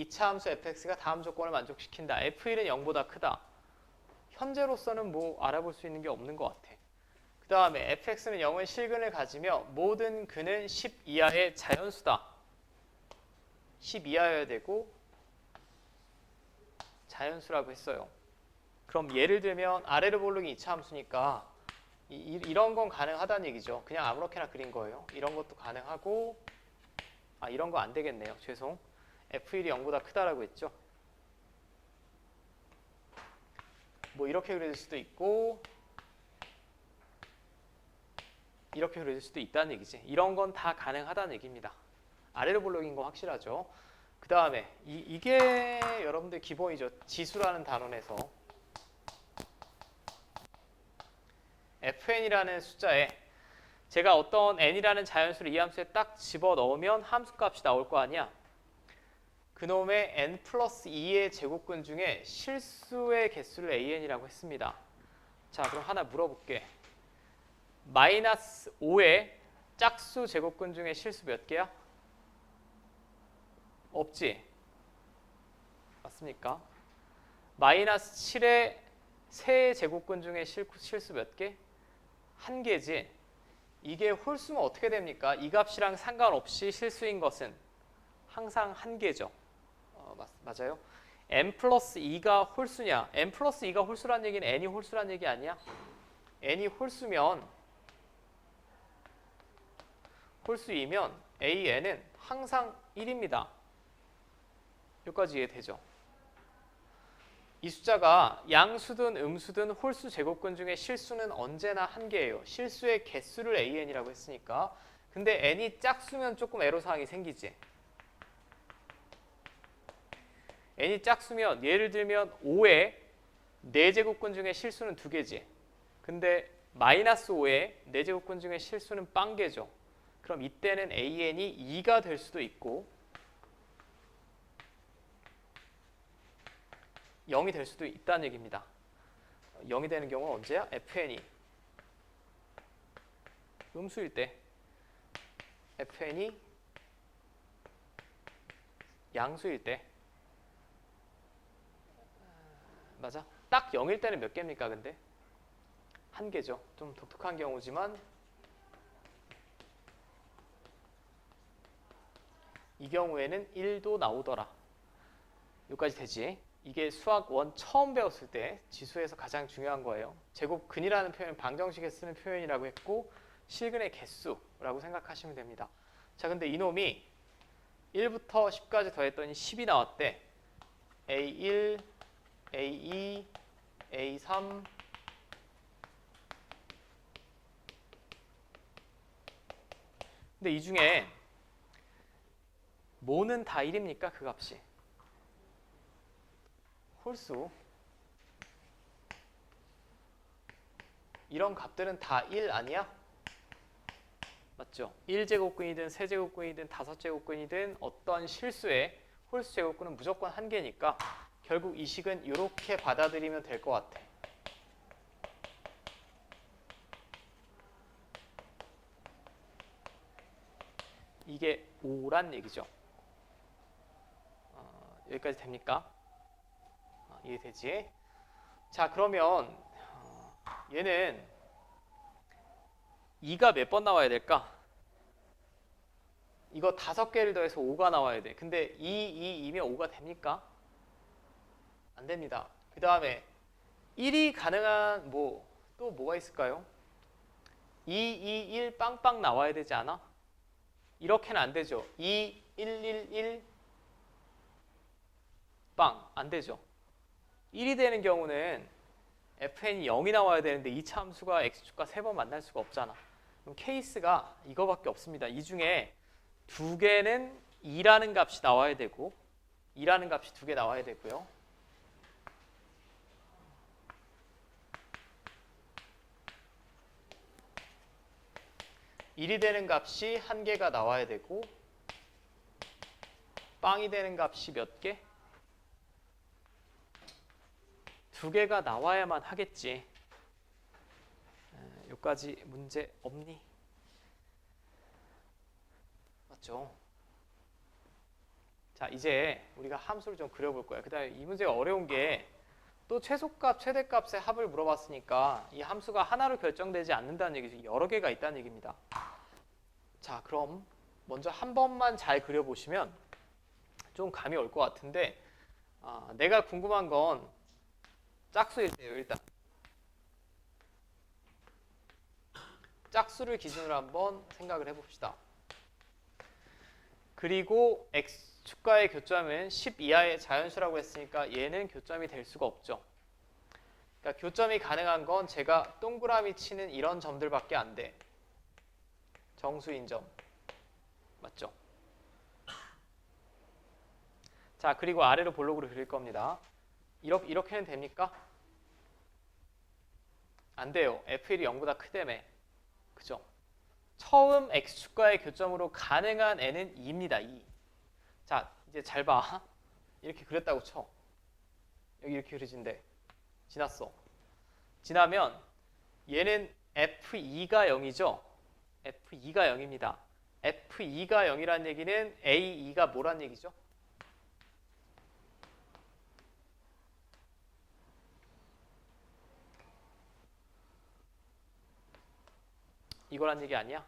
2차 함수 fx가 다음 조건을 만족시킨다. f1은 0보다 크다. 현재로서는 뭐 알아볼 수 있는 게 없는 것 같아. 그 다음에 fx는 0은 실근을 가지며 모든 근은 10 이하의 자연수다. 10 이하여야 되고 자연수라고 했어요. 그럼 예를 들면 아래로 볼록이 2차 함수니까 이런 건 가능하다는 얘기죠. 그냥 아무렇게나 그린 거예요. 이런 것도 가능하고 이런 거 안 되겠네요. 죄송. f1이 0보다 크다라고 했죠. 뭐 이렇게 그릴 수도 있고 이렇게 그릴 수도 있다는 얘기지. 이런 건 다 가능하다는 얘기입니다. 아래로 볼록인 거 확실하죠. 그 다음에 이게 여러분들 기본이죠. 지수라는 단원에서 fn이라는 숫자에 제가 어떤 n이라는 자연수를 이 함수에 딱 집어넣으면 함수값이 나올 거 아니야. 그놈의 n 플러스 2의 제곱근 중에 실수의 개수를 an이라고 했습니다. 자, 그럼 하나 물어볼게. 마이너스 5의 짝수 제곱근 중에 실수 몇 개야? 없지? 맞습니까? 마이너스 7의 세 제곱근 중에 실수 몇 개? 한 개지. 이게 홀수면 어떻게 됩니까? 이 값이랑 상관없이 실수인 것은 항상 한 개죠. 맞아요? n 플러스 2가 홀수냐? n 플러스 2가 홀수란 얘기는 n이 홀수란 얘기 아니야? n이 홀수면 홀수이면 an은 항상 1입니다. 여기까지 이해되죠? 이 숫자가 양수든 음수든 홀수 제곱근 중에 실수는 언제나 한 개예요. 실수의 개수를 an이라고 했으니까. 근데 n이 짝수면 조금 애로사항이 생기지. n이 짝수면 예를 들면 5의 4제곱근 중에 실수는 2개지. 근데 마이너스 5의 4제곱근 중에 실수는 빵개죠. 그럼 이때는 an이 2가 될 수도 있고 0이 될 수도 있다는 얘기입니다. 0이 되는 경우는 언제야? fn이 음수일 때, fn이 양수일 때. 맞아? 딱 0일 때는 몇 개입니까? 근데 한 개죠. 좀 독특한 경우지만 이 경우에는 1도 나오더라. 여기까지 되지? 이게 수학 1 처음 배웠을 때 지수에서 가장 중요한 거예요. 제곱근이라는 표현은 방정식에 쓰는 표현이라고 했고 실근의 개수라고 생각하시면 됩니다. 자, 근데 이놈이 1부터 10까지 더했더니 10이 나왔대. A1, A2, A3 근데 이 중에 뭐는 다 1입니까? 그 값이 홀수 이런 값들은 다 1 아니야? 맞죠? 1제곱근이든 세제곱근이든 5제곱근이든 어떤 실수의 홀수 제곱근은 무조건 한 개니까 결국 이 식은 이렇게 받아들이면 될 것 같아. 이게 5란 얘기죠. 여기까지 됩니까? 이해되지? 자, 그러면 얘는 2가 몇 번 나와야 될까? 이거 5개를 더해서 5가 나와야 돼. 근데 2면 5가 됩니까? 안 됩니다. 그 다음에 1이 가능한 또 뭐가 있을까요? 1 빵빵 나와야 되지 않아? 이렇게는 안 되죠. 1, 1 빵 안 되죠. 1이 되는 경우는 fn이 0이 나와야 되는데 2차 함수가 x축과 3번 만날 수가 없잖아. 그럼 케이스가 이거밖에 없습니다. 이 중에 2개는 2라는 값이 나와야 되고 2라는 값이 2개 나와야 되고요. (1이) 되는 값이 1개가 나와야 되고 빵이 되는 값이 몇 개? 2개가 나와야만 하겠지. 여기까지 문제 없니? 맞죠? 자, 이제 우리가 함수를 좀 그려볼 거야. 그 다음에 이 문제가 어려운 게 또 최소값, 최대값의 합을 물어봤으니까 이 함수가 하나로 결정되지 않는다는 얘기죠. 여러 개가 있다는 얘기입니다. 자, 그럼 먼저 한 번만 잘 그려보시면 좀 감이 올 것 같은데 내가 궁금한 건 짝수일 때요. 일단 짝수를 기준으로 한번 생각을 해봅시다. 그리고 x축과의 교점은 10 이하의 자연수라고 했으니까 얘는 교점이 될 수가 없죠. 그러니까 교점이 가능한 건 제가 동그라미 치는 이런 점들밖에 안 돼. 정수인 점. 맞죠? 자, 그리고 아래로 볼록으로 그릴 겁니다. 이렇게는 됩니까? 안 돼요. f1이 0보다 크다며. 그죠? 처음 x축과의 교점으로 가능한 n은 2입니다. 2. 자, 이제 잘 봐. 이렇게 그렸다고 쳐. 여기 이렇게 그려진대. 지났어. 지나면 얘는 f2가 0이죠. f2가 0입니다. f2가 0이란 얘기는 a2가 뭐란 얘기죠? 이거란 얘기 아니야?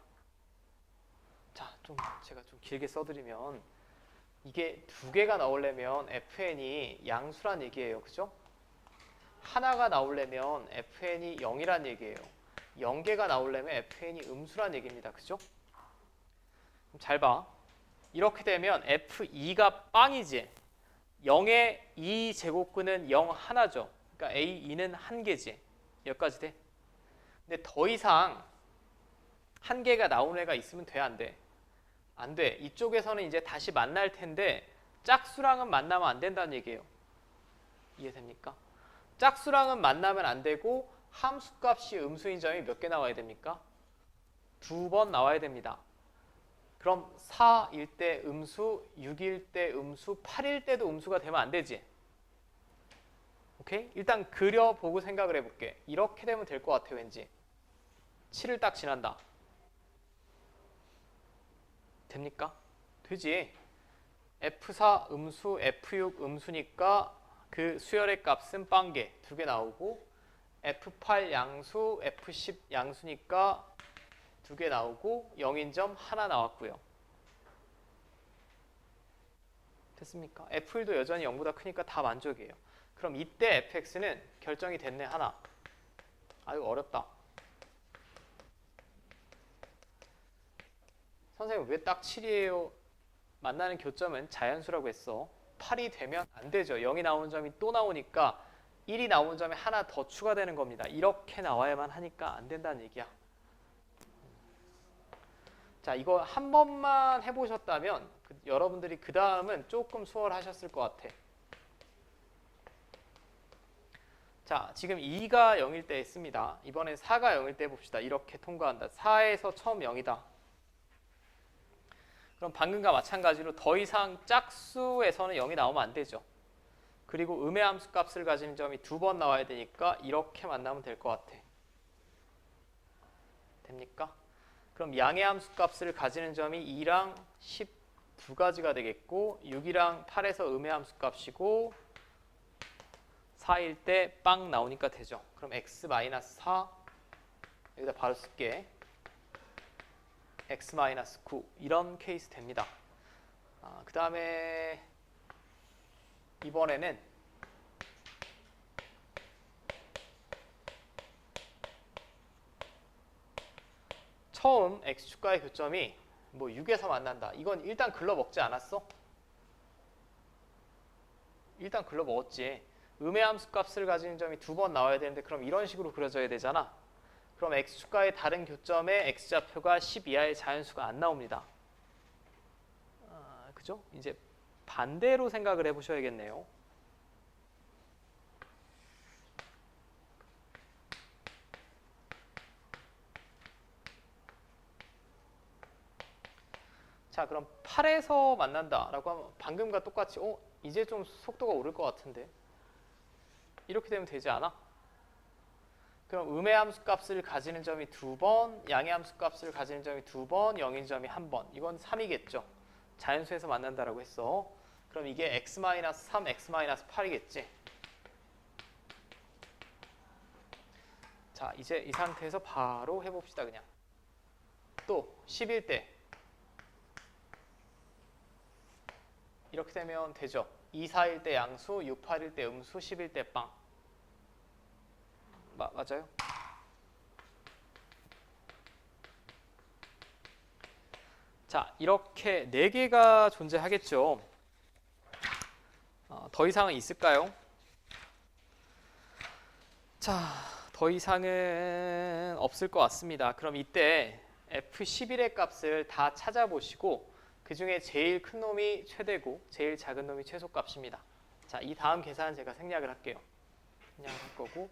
자, 제가 좀 길게 써드리면 이게 두 개가 나오려면 fn이 양수란 얘기예요. 그죠? 하나가 나오려면 fn이 0이란 얘기예요. 0개가 나오려면 fn이 음수란 얘기입니다. 그죠? 잘 봐. 이렇게 되면 f2가 빵이지. 0의 2 제곱근은 0 하나죠. 그러니까 a2는 한 개지. 여기까지 돼. 근데 더 이상 한 개가 나오는 애가 있으면 돼, 안 돼? 안 돼. 이쪽에서는 이제 다시 만날 텐데 짝수랑은 만나면 안 된다는 얘기예요. 이해됩니까? 짝수랑은 만나면 안 되고 함수값이 음수인 점이 몇 개 나와야 됩니까? 2번 나와야 됩니다. 그럼 4일 때 음수, 6일 때 음수, 8일 때도 음수가 되면 안 되지. 오케이? 일단 그려보고 생각을 해볼게. 이렇게 되면 될 것 같아, 왠지. 7을 딱 지난다. 됩니까? 되지. F4 음수, F6 음수니까 그 수열의 값은 빵개 2개 나오고 F8 양수, F10 양수니까 2개 나오고 0인 점 하나 나왔고요. 됐습니까? F1도 여전히 0보다 크니까 다 만족이에요. 그럼 이때 fx는 결정이 됐네, 하나. 아유, 어렵다. 선생님 왜 딱 7이에요? 만나는 교점은 자연수라고 했어. 8이 되면 안 되죠. 0이 나오는 점이 또 나오니까 1이 나오는 점에 하나 더 추가되는 겁니다. 이렇게 나와야만 하니까 안 된다는 얘기야. 자, 이거 한 번만 해보셨다면 여러분들이 그 다음은 조금 수월하셨을 것 같아. 자, 지금 2가 0일 때 했습니다. 이번엔 4가 0일 때 해봅시다. 이렇게 통과한다. 4에서 처음 0이다. 그럼 방금과 마찬가지로 더 이상 짝수에서는 0이 나오면 안 되죠. 그리고 음의 함수 값을 가지는 점이 2번 나와야 되니까 이렇게 만나면 될 것 같아. 됩니까? 그럼 양의 함수 값을 가지는 점이 2랑 12가지가 되겠고 6이랑 8에서 음의 함수 값이고 4일 때 빵 나오니까 되죠. 그럼 x-4 여기다 바로 쓸게. x-9 이런 케이스 됩니다. 그 다음에 이번에는 처음 x축과의 교점이 뭐 6에서 만난다. 이건 일단 글러 먹지 않았어? 일단 글러 먹었지. 음의 함수 값을 가지는 점이 2번 나와야 되는데 그럼 이런 식으로 그려져야 되잖아. 그럼 x축과의 다른 교점에 x좌표가 10 이하의 자연수가 안 나옵니다. 그죠? 이제 반대로 생각을 해보셔야겠네요. 자, 그럼 8에서 만난다라고 하면 방금과 똑같이 이제 좀 속도가 오를 것 같은데 이렇게 되면 되지 않아? 그럼 음의 함수 값을 가지는 점이 2번, 양의 함수 값을 가지는 점이 2번, 0인 점이 1번. 이건 3이겠죠. 자연수에서 만난다라고 했어. 그럼 이게 x-3, x-8이겠지. 자, 이제 이 상태에서 바로 해봅시다. 그냥 또 10일 때 이렇게 되면 되죠. 2, 4일 때 양수, 6, 8일 때 음수, 10일 때 빵. 맞아요? 자, 이렇게 4개가 존재하겠죠. 더 이상은 있을까요? 자, 더 이상은 없을 것 같습니다. 그럼 이때 F11의 값을 다 찾아보시고 그 중에 제일 큰 놈이 최대고 제일 작은 놈이 최소값입니다. 자, 이 다음 계산은 제가 생략을 할게요. 생략을 할 거고